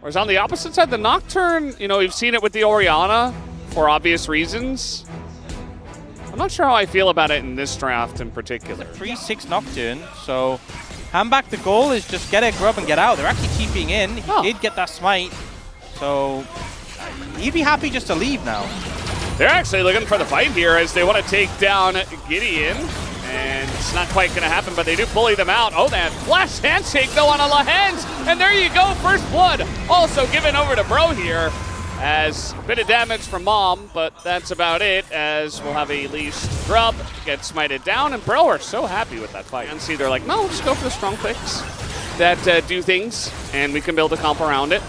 Whereas on the opposite side, the Nocturne, you know, we've seen it with the Orianna for obvious reasons. I'm not sure how I feel about it in this draft in particular. 3-6 Nocturne, so Handback, the goal is just get a grub and get out. They're actually TPing in. He did get that smite, so he'd be happy just to leave now. They're actually looking for the fight here as they want to take down Gideon. And it's not quite going to happen, but they do bully them out. Oh, that flash handshake, though, on a Lahens. And there you go, first blood. Also given over to Bro here as a bit of damage from Mom, but that's about it as we'll have a least grub get smited down. And Bro are so happy with that fight. And see, they're like, no, just go for the strong picks that do things, and we can build a comp around it.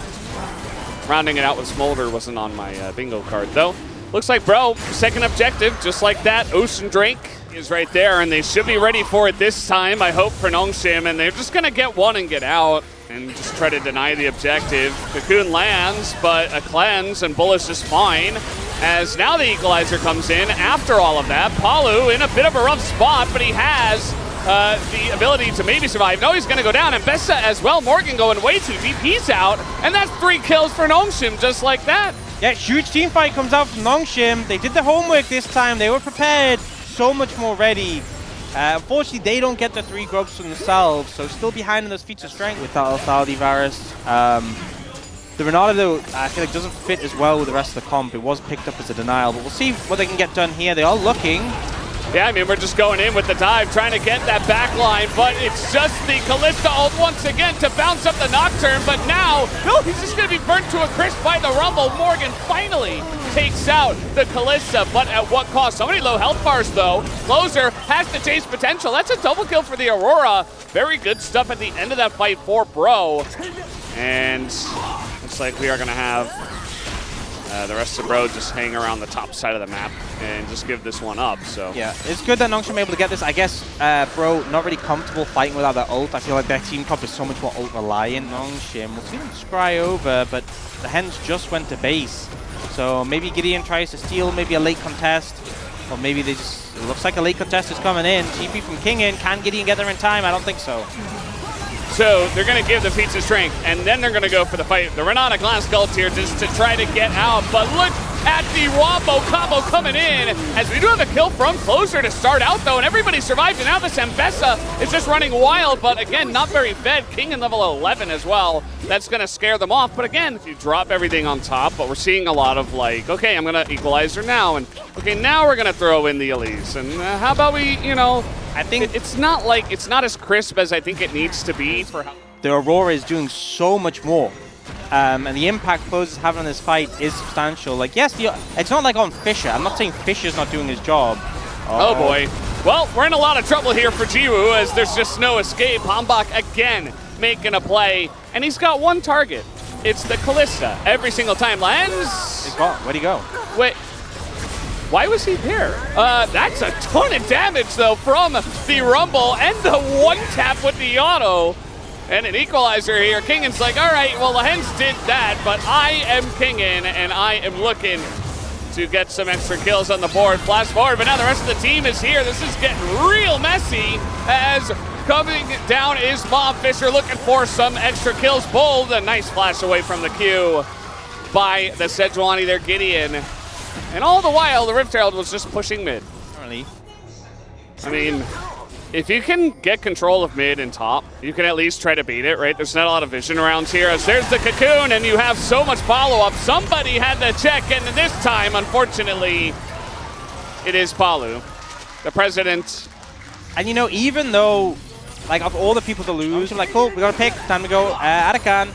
Rounding it out with Smolder wasn't on my bingo card, though. Looks like Bro, second objective, just like that. Ocean Drake is right there, and they should be ready for it this time, I hope, for Nongshim, and they're just going to get one and get out and just try to deny the objective. Cocoon lands, but a cleanse, and Bull is just fine, as now the equalizer comes in after all of that. Palu in a bit of a rough spot, but he has the ability to maybe survive. No, he's going to go down, and Bessa as well. Morgan going way too deep. He's out, and that's 3 kills for Nongshim just like that. Yeah, huge team fight comes out from Nongshim. They did the homework this time. They were prepared. So much more ready. Unfortunately, they don't get the 3 grubs from themselves, so still behind in those feats of strength without Althaldi Varus. The Renata, though, I feel like doesn't fit as well with the rest of the comp. It was picked up as a denial, but we'll see what they can get done here. They are looking. Yeah, I mean, we're just going in with the dive, trying to get that back line, but it's just the Kalista ult once again to bounce up the Nocturne, but now, no, he's just going to be burnt to a crisp by the Rumble. Morgan finally takes out the Kalista, but at what cost? So many low health bars, though. Closer has the chase potential. That's a double kill for the Aurora. Very good stuff at the end of that fight for Bro. And looks like we are going to have the rest of Bro just hang around the top side of the map and just give this one up. So yeah, it's good that Nongshim are able to get this. I guess Bro not really comfortable fighting without that ult. I feel like their team comp is so much more ult reliant. Nongshim, we'll see them scry over, but the Hens just went to base. So maybe Gideon tries to steal maybe a late contest, or maybe they just, it looks like a late contest is coming in. TP from King in, can Gideon get there in time? I don't think so. So they're going to give the feats of strength, and then they're going to go for the fight. The Renata Glass Cult here just to try to get out, but look at the Wombo combo coming in, as we do have a kill from Closer to start out, though, and everybody survived, and now this Mbessa is just running wild, but again, not very fed. King in level 11 as well. That's going to scare them off, but again, if you drop everything on top, but we're seeing a lot of like, okay, I'm going to equalizer now, and okay, now we're going to throw in the Elise, and how about we, you know, I think it's not like, it's not as crisp as I think it needs to be for how the Aurora is doing so much more. And the impact Close is having on this fight is substantial. Like, yes, it's not like on Fisher. I'm not saying Fisher's not doing his job. Oh boy. Well, we're in a lot of trouble here for Jiwoo as there's just no escape. Hambak again making a play, and he's got one target. It's the Kalista every single time. Lens. He's gone. Where'd he go? Wait. Why was he there? That's a ton of damage, though, from the Rumble and the one tap with the auto. And an equalizer here. Kingan's like, all right, well, the Hens did that, but I am Kingan, and I am looking to get some extra kills on the board. Flash forward, but now the rest of the team is here. This is getting real messy as coming down is Mob Fisher looking for some extra kills. Bold, a nice flash away from the queue by the Sejuani there, Gideon. And all the while, the Rift Herald was just pushing mid. Apparently. I mean, if you can get control of mid and top, you can at least try to beat it, right? There's not a lot of vision around here. As there's the Cocoon, and you have so much follow-up. Somebody had to check, and this time, unfortunately, it is Palu, the president. And you know, even though, like, of all the people to lose, I'm like, cool, we got to pick, time to go, Arakan.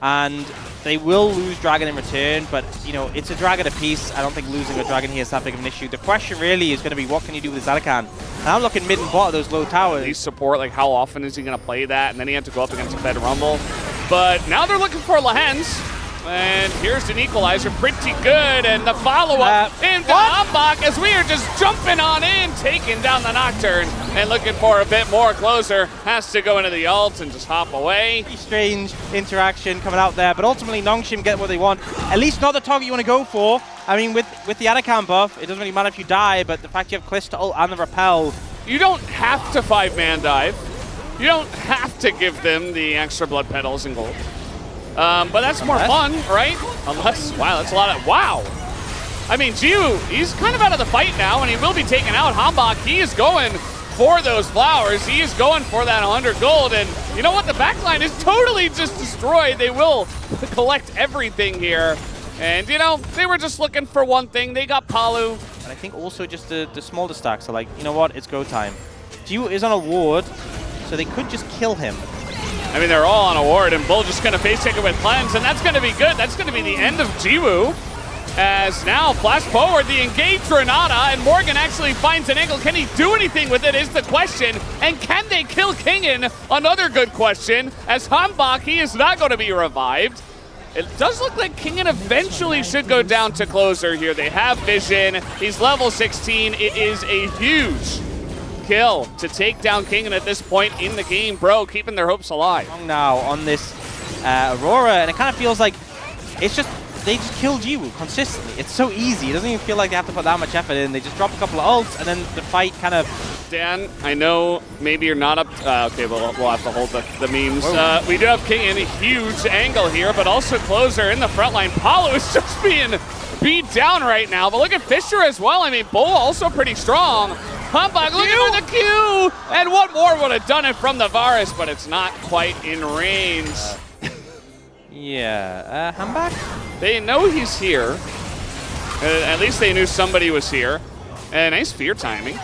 And they will lose Dragon in return, but, you know, it's a Dragon apiece. I don't think losing a Dragon here is that big of an issue. The question really is going to be, what can you do with Arakan? And I'm looking mid and bot of those low towers. These support, like, how often is he going to play that? And then he had to go up against a Fed Rumble. But now they're looking for Lahens. And here's an equalizer, pretty good, and the follow-up into Hambak as we are just jumping on in, taking down the Nocturne, and looking for a bit more. Closer has to go into the ult and just hop away. Pretty strange interaction coming out there, but ultimately Nongshim get what they want. At least not the target you want to go for. I mean, with the Arakan buff, it doesn't really matter if you die, but the fact you have Kalista ult and the repel. You don't have to 5-man dive. You don't have to give them the extra blood petals and gold. But that's more fun, right? Unless, wow, that's a lot of, wow. I mean, Jiwoo, he's kind of out of the fight now, and he will be taken out. Hanwha, he is going for those flowers. He is going for that 100 gold, and you know what? The backline is totally just destroyed. They will collect everything here. And, you know, they were just looking for one thing. They got Palu. And I think also just the smaller stacks are like, you know what? It's go time. Jiwoo is on a ward, so they could just kill him. I mean, they're all on a ward, and Bull just going to face take it with cleanse, and that's going to be good. That's going to be the end of Jiwoo. As now, flash forward, the engage Renata, and Morgan actually finds an angle. Can he do anything with it is the question. And can they kill Kingen? Another good question. As Hanwha, he is not going to be revived. It does look like Kingen eventually should go down to closer here. They have vision. He's level 16. It is a huge kill to take down Kingen at this point in the game. Bro, keeping their hopes alive. Now on this Aurora, and it kind of feels like it's just, they just kill Jiwoo consistently. It's so easy. It doesn't even feel like they have to put that much effort in. They just drop a couple of ults, and then the fight kind of... Dan, I know maybe you're not up... okay, we'll have to hold the memes. We do have King in a huge angle here, but also closer in the front line. Palu is just being beat down right now, but look at Fisher as well. I mean, Bull also pretty strong. Hanwha looking for the Q, and one more would have done it from the Varus, but it's not quite in range. Yeah, Hanwha? They know he's here. At least they knew somebody was here. Nice fear timing.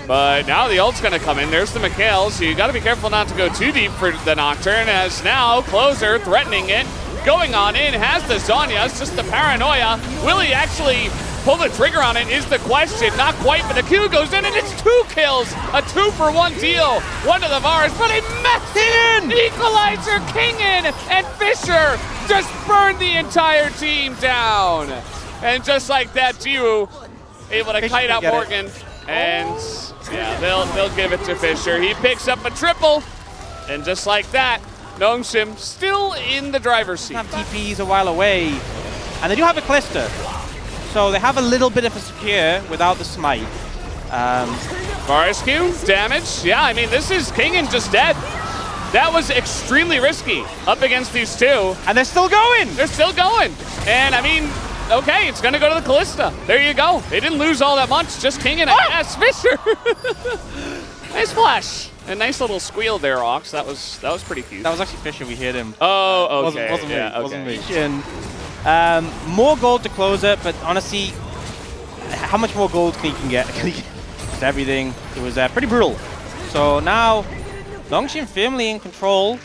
But now the ult's going to come in. There's the Mikhail, so you got to be careful not to go too deep for the Nocturne, as now Closer threatening it. Going on in, has the Zhonya. It's just the paranoia. Will he actually pull the trigger on it is the question. Not quite, but the Q goes in, and it's 2 kills. A 2-for-1 deal. One to the Varus, but he messed it in! Equalizer, Kingen, and Fisher just burned the entire team down. And just like that, Jiwoo able to kite out Morgan. And yeah, they'll give it to Fisher. He picks up a triple. And just like that, Nongshim still in the driver's seat. TP's a while away. And they do have a Callisto. So they have a little bit of a secure without the smite. Varus Q, damage. Yeah, I mean, this is Kingen just dead. That was extremely risky up against these two. And they're still going! They're still going. And I mean, okay, it's going to go to the Callista. There you go. They didn't lose all that much. Just Kingen and yes, Fisher. Nice flash. A nice little squeal there, Ox. That was pretty cute. That was actually Fisher. We hit him. Oh, okay. Wasn't me. And, more gold to Closer, but honestly, how much more gold can he get? Just everything. It was pretty brutal. So now, Nongshim firmly in control.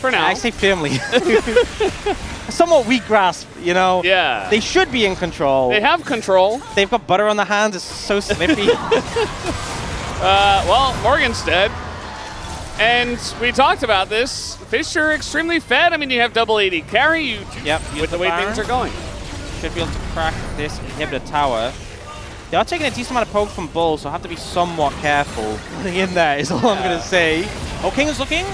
For now. I say firmly. Somewhat weak grasp, you know? Yeah. They should be in control. They have control. They've got butter on their hands. It's so snippy. Well, Morgan's dead. And we talked about this. Fisher extremely fed. I mean, you have double AD carry with the way things are going. Should be able to crack this inhibitor tower. They are taking a decent amount of poke from Bull, so have to be somewhat careful. In there is all I'm going to say. Oh, King is looking.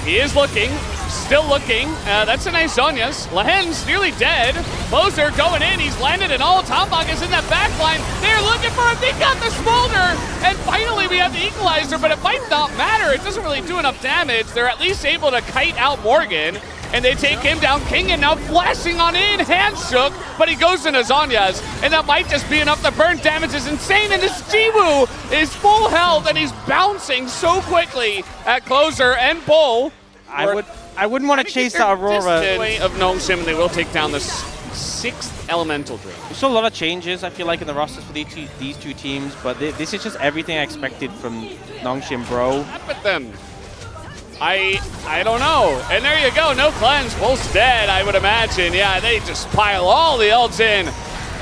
He is looking. Still looking. That's a nice Zhonya's. Lahen's nearly dead. Closer going in. He's landed an ult. Hanwha is in that back line. They're looking for him. They got the smolder. And finally we have the equalizer, but it might not matter. It doesn't really do enough damage. They're at least able to kite out Morgan. And they take him down. Kingen now flashing on in. Hands shook, but he goes into Zhonya's. And that might just be enough. The burn damage is insane. And this Jiwoo is full health, and he's bouncing so quickly at Closer and Bull. I wouldn't want to chase that Aurora. Of Nongshim, and they will take down the 6th Elemental Drain. There's still a lot of changes, I feel like, in the rosters for these two teams, but this is just everything I expected from Nongshim, bro. With them. I don't know. And there you go, no cleanse. Bull's dead, I would imagine. Yeah, they just pile all the ults in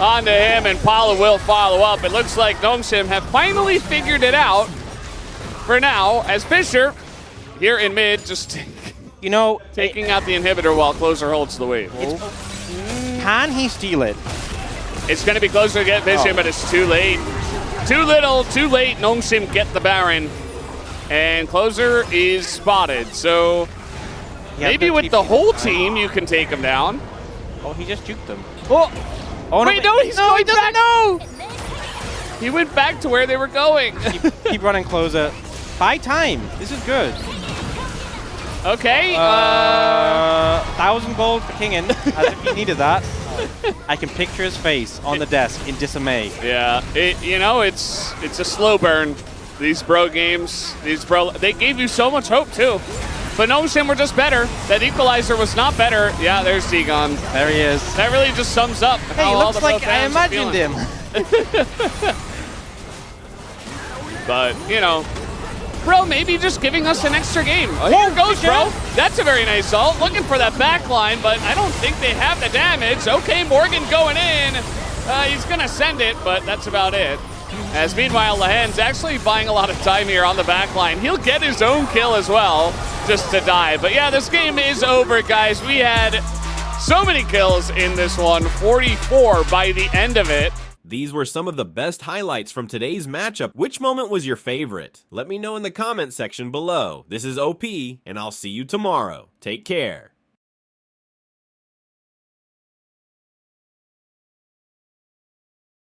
onto him, and Palu will follow up. It looks like Nongshim have finally figured it out for now, as Fisher here in mid just taking out the inhibitor while Closer holds the wave. Can he steal it? It's going to be Closer to get vision, but it's too late. Too little, too late. Nongshim get the Baron. And Closer is spotted. So maybe with the whole team, you can take him down. Oh, he just juked them. Oh wait, no, he doesn't know. He went back to where they were going. Keep running Closer. Buy time. This is good. Okay. 1,000 gold for Kingen, as if he needed that. I can picture his face on the desk in dismay. Yeah, you know, it's a slow burn. These bro games, they gave you so much hope too. But Nongshim were just better. That equalizer was not better. Yeah, there's Zegon. There he is. That really just sums up Hey, how he all looks the like pro I fans are imagined feeling. him. But, you know, bro, maybe just giving us an extra game. Oh, here goes, bro. That's a very nice ult. Looking for that back line, but I don't think they have the damage. Okay, Morgan going in. He's going to send it, but that's about it. As meanwhile, Lahen's actually buying a lot of time here on the back line. He'll get his own kill as well, just to die. But yeah, this game is over, guys. We had so many kills in this one, 44 by the end of it. These were some of the best highlights from today's matchup. Which moment was your favorite? Let me know in the comment section below. This is OP, and I'll see you tomorrow. Take care.